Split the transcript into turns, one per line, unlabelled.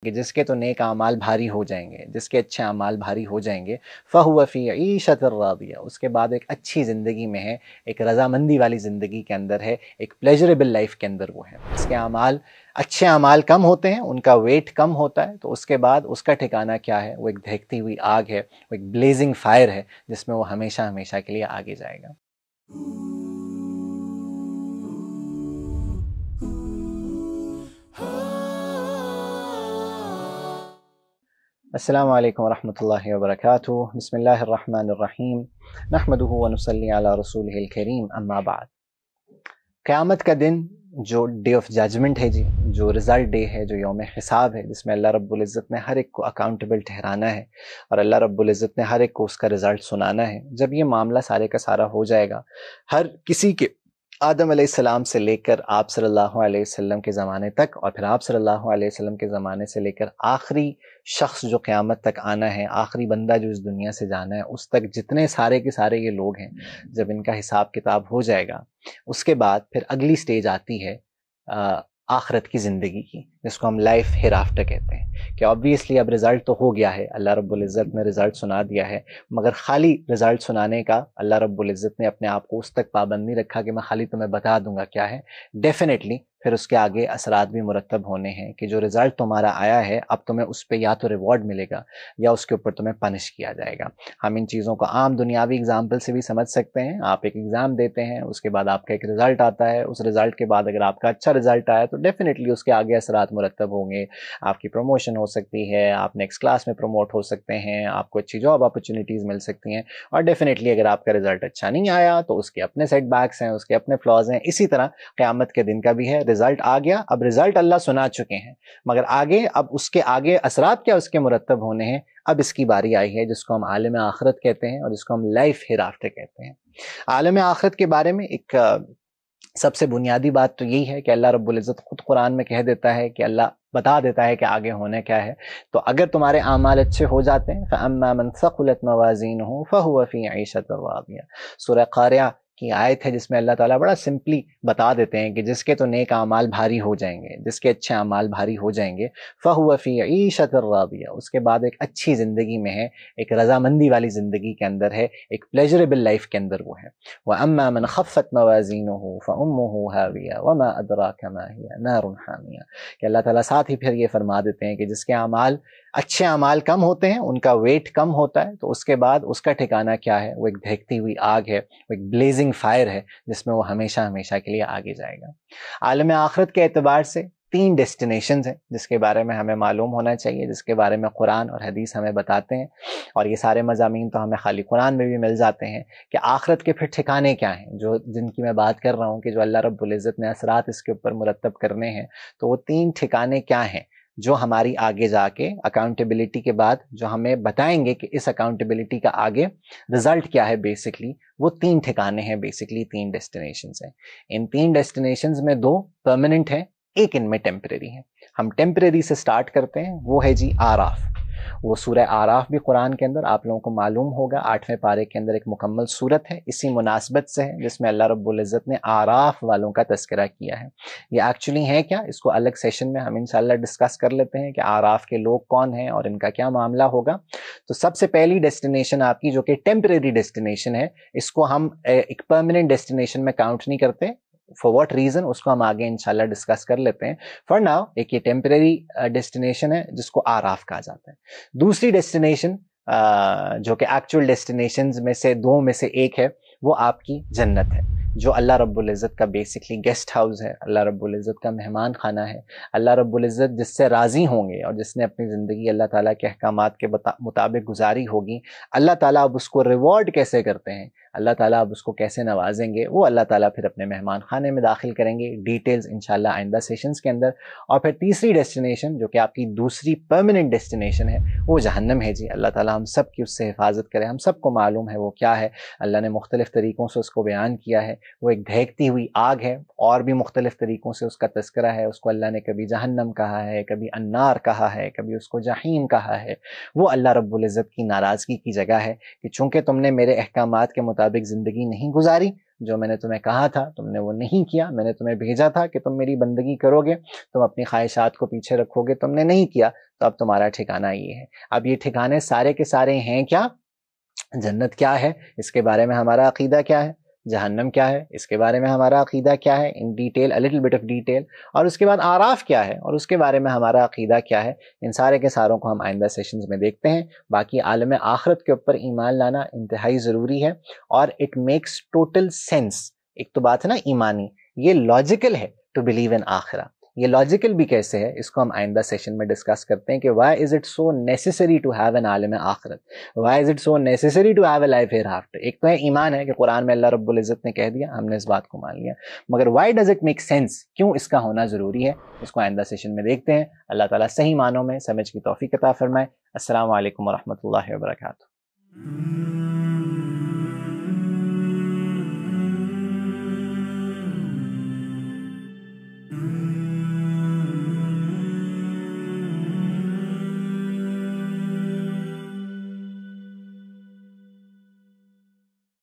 کہ جس کے تو نیک اعمال بھاری ہو جائیں گے، جس کے اچھے اعمال بھاری ہو جائیں گے، فَهُوَ فِي عِيشَةٍ راضیہ، اس کے بعد ایک اچھی زندگی میں ہے، ایک رضامندی والی زندگی کے اندر ہے، ایک پلیجریبل لائف کے اندر وہ ہے۔ اس کے اعمال اچھے اعمال کم ہوتے ہیں، ان کا ویٹ کم ہوتا ہے، تو اس کے بعد اس کا ٹھکانہ کیا ہے؟ وہ ایک دہکتی ہوئی آگ ہے، وہ ایک بلیزنگ فائر ہے، جس میں وہ ہمیشہ ہمیشہ کے لیے آگے جائے گا۔ السلام علیکم ورحمۃ اللہ وبرکاتہ۔ بسم اللہ الرحمن الرحیم، نحمدہ ونصلی علی رسولہ الکریم، اما بعد۔ قیامت کا دن جو ڈے آف ججمنٹ ہے جی، جو رزلٹ ڈے ہے، جو یوم حساب ہے، جس میں اللہ رب العزت نے ہر ایک کو اکاؤنٹیبل ٹھہرانا ہے اور اللہ رب العزت نے ہر ایک کو اس کا رزلٹ سنانا ہے۔ جب یہ معاملہ سارے کا سارا ہو جائے گا، ہر کسی کے، آدم علیہ السلام سے لے کر آپ صلی اللہ علیہ وسلم کے زمانے تک، اور پھر آپ صلی اللہ علیہ وسلم کے زمانے سے لے کر آخری شخص جو قیامت تک آنا ہے، آخری بندہ جو اس دنیا سے جانا ہے، اس تک جتنے سارے کے سارے یہ لوگ ہیں، جب ان کا حساب کتاب ہو جائے گا، اس کے بعد پھر اگلی سٹیج آتی ہے آخرت کی زندگی کی، جس کو ہم لائف ہیر آفٹر کہتے ہیں، کہ آبویسلی اب رزلٹ تو ہو گیا ہے، اللہ رب العزت نے رزلٹ سنا دیا ہے، مگر خالی رزلٹ سنانے کا اللہ رب العزت نے اپنے آپ کو اس تک پابند نہیں رکھا کہ میں خالی تمہیں بتا دوں گا کیا ہے۔ ڈیفینیٹلی پھر اس کے آگے اثرات بھی مرتب ہونے ہیں کہ جو رزلٹ تمہارا آیا ہے، اب تمہیں اس پہ یا تو ریوارڈ ملے گا یا اس کے اوپر تمہیں پنش کیا جائے گا۔ ہم ان چیزوں کو عام دنیاوی اگزامپل سے بھی سمجھ سکتے ہیں۔ آپ ایک ایگزام دیتے ہیں، اس کے بعد آپ کا ایک رزلٹ آتا ہے، اس رزلٹ کے بعد اگر آپ کا اچھا رزلٹ آیا تو ڈیفینیٹلی اس کے آگے اثرات مرتب ہوں گے، آپ کی پروموشن ہو سکتی ہے، آپ نیکسٹ کلاس میں پروموٹ ہو سکتے ہیں، آپ کو اچھی جاب اپرچونیٹیز مل سکتی ہیں، اور ڈیفینیٹلی اگر آپ کا رزلٹ اچھا نہیں آیا تو اس کے اپنے سیٹ بیکس ہیں، اس کے اپنے فلاز ہیں۔ اسی طرح قیامت کے دن کا بھی ہے، رزلٹ آ گیا، اب رزلٹ اللہ سنا چکے ہیں، مگر آگے اب اس کے آگے اثرات کیا اس کے مرتب ہونے ہیں، اب اس کی باری آئی ہے، جس کو ہم عالم آخرت کہتے ہیں اور جس کو ہم لائف ہیر آفٹر کہتے ہیں۔ عالم آخرت کے بارے میں ایک سب سے بنیادی بات تو یہی ہے کہ اللہ رب العزت خود قرآن میں کہہ دیتا ہے کہ اللہ بتا دیتا ہے کہ آگے ہونے کیا ہے۔ تو اگر تمہارے اعمال اچھے ہو جاتے ہیں، فَأَمَّا مَنْ ثَقُلَتْ مَوَازِينُهُ فَهُوَ فِي عِيشَةٍ رَاضِيَةٍ، سورہ قاریہ کی آیت ہے، جس میں اللہ تعالیٰ بڑا سمپلی بتا دیتے ہیں کہ جس کے تو نیک اعمال بھاری ہو جائیں گے، جس کے اچھے اعمال بھاری ہو جائیں گے، فَهُوَ فِي عِيشَةٍ رَاضِيَةٍ، اس کے بعد ایک اچھی زندگی میں ہے، ایک رضامندی والی زندگی کے اندر ہے، ایک پلیجریبل لائف کے اندر وہ ہے۔ وَأَمَّا مَنْ خَفَّتْ مَوَازِينُهُ فَأُمُّهُ هَاوِيَةٌ وَمَا أَدْرَاكَ مَا هِيَ نَارٌ حَامِيَةٌ، کہ اللہ تعالیٰ ساتھ ہی پھر یہ فرما دیتے ہیں کہ جس کے اعمال اچھے اعمال کم ہوتے ہیں، ان کا ویٹ کم ہوتا ہے، تو اس کے بعد اس کا ٹھکانہ کیا ہے؟ وہ ایک دہکتی ہوئی آگ ہے، وہ ایک بلیزنگ فائر ہے، جس میں وہ ہمیشہ ہمیشہ کے لیے آگے جائے گا۔ عالم آخرت کے اعتبار سے 3 ڈیسٹینیشنز ہیں جس کے بارے میں ہمیں معلوم ہونا چاہیے، جس کے بارے میں قرآن اور حدیث ہمیں بتاتے ہیں، اور یہ سارے مضامین تو ہمیں خالی قرآن میں بھی مل جاتے ہیں کہ آخرت کے پھر ٹھکانے کیا ہیں، جن کی میں بات کر رہا ہوں کہ جو اللہ رب العزت نے اثرات اس کے اوپر مرتب کرنے ہیں، تو وہ 3 ٹھکانے کیا ہیں جو ہماری آگے جا کے اکاؤنٹیبلٹی کے بعد جو ہمیں بتائیں گے کہ اس اکاؤنٹیبلٹی کا آگے رزلٹ کیا ہے۔ بیسکلی وہ 3 ٹھکانے ہیں، بیسکلی 3 ڈیسٹینیشنز ہیں۔ ان 3 ڈیسٹینیشنز میں 2 پرماننٹ ہیں، ایک ان میں ٹیمپریری ہے۔ ہم ٹیمپریری سے سٹارٹ کرتے ہیں، وہ ہے جی آراف۔ وہ سورہ آراف بھی قرآن کے اندر آپ لوگوں کو معلوم ہوگا 8ویں پارے کے اندر ایک مکمل سورت ہے، اسی مناسبت سے ہے، جس میں اللہ رب العزت نے آراف والوں کا تذکرہ کیا ہے۔ یہ ایکچولی ہے کیا، اس کو الگ سیشن میں ہم انشاءاللہ ڈسکس کر لیتے ہیں کہ آراف کے لوگ کون ہیں اور ان کا کیا معاملہ ہوگا۔ تو سب سے پہلی ڈیسٹینیشن آپ کی جو کہ ٹیمپریری ڈیسٹینیشن ہے، اس کو ہم ایک پرماننٹ ڈیسٹینیشن میں کاؤنٹ نہیں کرتے۔ فار واٹ ریزن اس کو ہم آگے انشاءاللہ ڈسکس کر لیتے ہیں۔ فار ناؤ ایک یہ ٹیمپریری ڈیسٹینیشن ہے جس کو آراف کہا جاتا ہے۔ دوسری ڈیسٹینیشن جو کہ ایکچوئل ڈیسٹینیشنز میں سے 2 میں سے ایک ہے، وہ آپ کی جنت ہے، جو اللہ رب العزت کا بیسکلی گیسٹ ہاؤس ہے، اللہ رب العزت کا مہمان خانہ ہے۔ اللہ رب العزت جس سے راضی ہوں گے اور جس نے اپنی زندگی اللہ تعالیٰ کے احکامات کے مطابق گزاری ہوگی، اللہ تعالیٰ اب اس کو ریوارڈ کیسے کرتے ہیں، اللہ تعالیٰ اب اس کو کیسے نوازیں گے، وہ اللہ تعالیٰ پھر اپنے مہمان خانے میں داخل کریں گے، ڈیٹیلز انشاءاللہ آئندہ سیشنز کے اندر۔ اور پھر تیسری ڈیسٹینیشن جو کہ آپ کی دوسری پرماننٹ ڈیسٹینیشن ہے، وہ جہنم ہے جی۔ اللہ تعالیٰ ہم سب کی اس سے حفاظت کرے۔ ہم سب کو معلوم ہے وہ کیا ہے، اللہ نے مختلف طریقوں سے اس کو بیان کیا ہے، وہ ایک دہکتی ہوئی آگ ہے، اور بھی مختلف طریقوں سے اس کا تذکرہ ہے۔ اس کو اللہ نے کبھی جہنم کہا ہے، کبھی النار کہا ہے، کبھی اس کو جحیم کہا ہے۔ وہ اللہ رب العزت کی ناراضگی کی جگہ ہے کہ چونکہ تم نے میرے احکامات کے مطابق زندگی نہیں گزاری، جو میں نے تمہیں کہا تھا تم نے وہ نہیں کیا، میں نے تمہیں بھیجا تھا کہ تم میری بندگی کرو گے، تم اپنی خواہشات کو پیچھے رکھو گے، تم نے نہیں کیا، تو اب تمہارا ٹھکانہ یہ ہے۔ اب یہ ٹھکانے سارے کے سارے ہیں کیا؟ جنت کیا ہے اس کے بارے میں ہمارا عقیدہ کیا ہے، جہنم کیا ہے اس کے بارے میں ہمارا عقیدہ کیا ہے، in detail a little bit of detail، اور اس کے بعد اعراف کیا ہے اور اس کے بارے میں ہمارا عقیدہ کیا ہے، ان سارے کے ساروں کو ہم آئندہ سیشنز میں دیکھتے ہیں۔ باقی عالم آخرت کے اوپر ایمان لانا انتہائی ضروری ہے، اور اٹ میکس ٹوٹل سینس۔ ایک تو بات ہے نا ایمانی، یہ لاجیکل ہے ٹو بلیو ان آخرہ، یہ لاجیکل بھی کیسے ہے اس کو ہم آئندہ سیشن میں ڈسکس کرتے ہیں کہ why is it so necessary to have an عالم آخرت، why is it so necessary to have a life hereafter. ایک تو ہے ایمان ہے کہ قرآن میں اللہ رب العزت نے کہہ دیا، ہم نے اس بات کو مان لیا، مگر why does it make sense, کیوں اس کا ہونا ضروری ہے، اس کو آئندہ سیشن میں دیکھتے ہیں۔ اللہ تعالیٰ صحیح معنوں میں سمجھ کی توفیق عطا فرمائے۔ السلام علیکم ورحمۃ اللہ وبرکاتہ۔